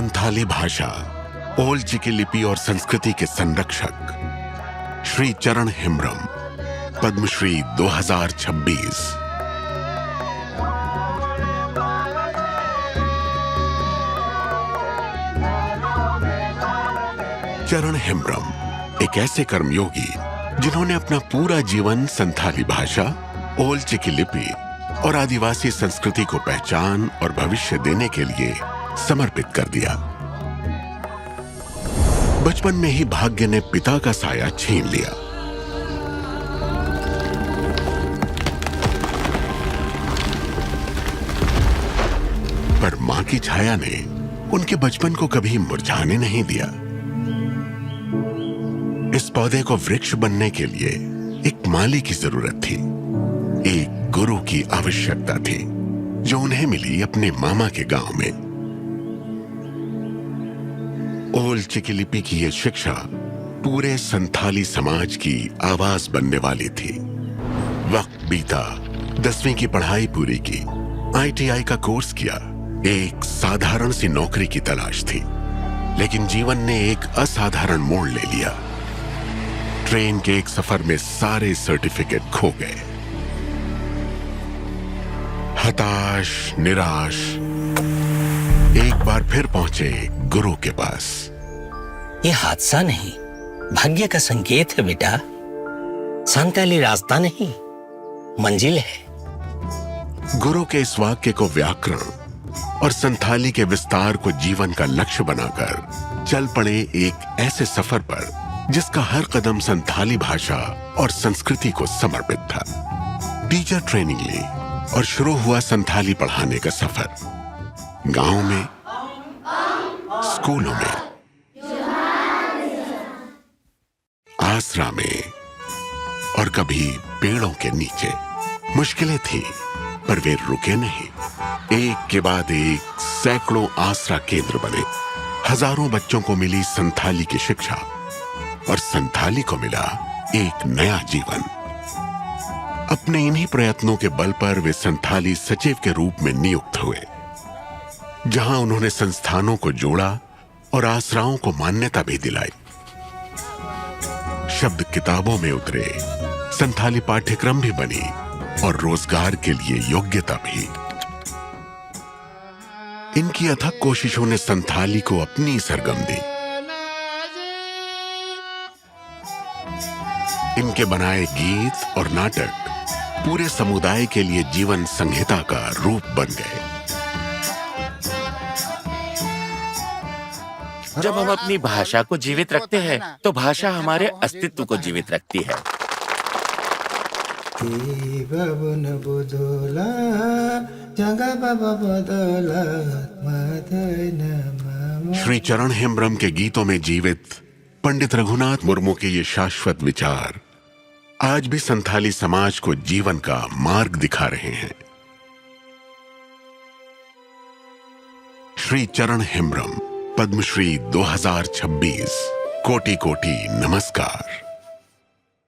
संथाली भाषा, ओल चिकी लिपि और संस्कृति के संरक्षक श्री चरण हेम्ब्रम, पद्मश्री 2026। चरण हेम्ब्रम एक ऐसे कर्मयोगी जिन्होंने अपना पूरा जीवन संथाली भाषा, ओल चिकी लिपि और आदिवासी संस्कृति को पहचान और भविष्य देने के लिए समर्पित कर दिया। बचपन में ही भाग्य ने पिता का साया छीन लिया। पर मां की छाया ने उनके बचपन को कभी मुरझाने नहीं दिया। इस पौधे को वृक्ष बनने के लिए एक माली की जरूरत थी, एक गुरु की आवश्यकता थी, जो उन्हें मिली अपने मामा के गांव में। ओल चिकी लिपि की यह शिक्षा पूरे संथाली समाज की आवाज बनने वाली थी। वक्त बीता, 10वीं की पढ़ाई पूरी की, ITI का कोर्स किया, एक साधारण सी नौकरी की तलाश थी। लेकिन जीवन ने एक असाधारण मोड़ ले लिया। ट्रेन के एक सफर में सारे सर्टिफिकेट खो गए। हताश, निराश, एक बार फिर पहुंचे गुरु के पास। ये हादसा नहीं, भाग्य का संकेत है बेटा। संथाली रास्ता नहीं, मंजिल है। गुरु के इस वाक्य को व्याकरण और संथाली के विस्तार को जीवन का लक्ष्य बनाकर चल पड़े एक ऐसे सफर पर जिसका हर कदम संथाली भाषा और संस्कृति को समर्पित था। टीचर ट्रेनिंग ली और शुरू हुआ संथाली पढ़ाने का सफर। गांव में, स्कूलों में, आसरा में और कभी पेड़ों के नीचे। मुश्किलें थी, पर वे रुके नहीं। एक के बाद एक सैकड़ों आसरा केंद्र बने। हजारों बच्चों को मिली संथाली की शिक्षा और संथाली को मिला एक नया जीवन। अपने इन्हीं प्रयत्नों के बल पर वे संथाली सचिव के रूप में नियुक्त हुए, जहां उन्होंने संस्थानों को जोड़ा और आसराओं को मान्यता भी दिलाई। शब्द किताबों में उतरे, संथाली पाठ्यक्रम भी बनी और रोजगार के लिए योग्यता भी। इनकी अथक कोशिशों ने संथाली को अपनी सरगम दी। इनके बनाए गीत और नाटक पूरे समुदाय के लिए जीवन संहिता का रूप बन गए। जब हम अपनी भाषा को जीवित रखते हैं, तो भाषा हमारे अस्तित्व को जीवित रखती है। श्री चरण हेम्ब्रम के गीतों में जीवित पंडित रघुनाथ मुर्मू के ये शाश्वत विचार आज भी संथाली समाज को जीवन का मार्ग दिखा रहे हैं। श्री चरण हेम्ब्रम, पद्मश्री 2026। कोटि कोटि नमस्कार।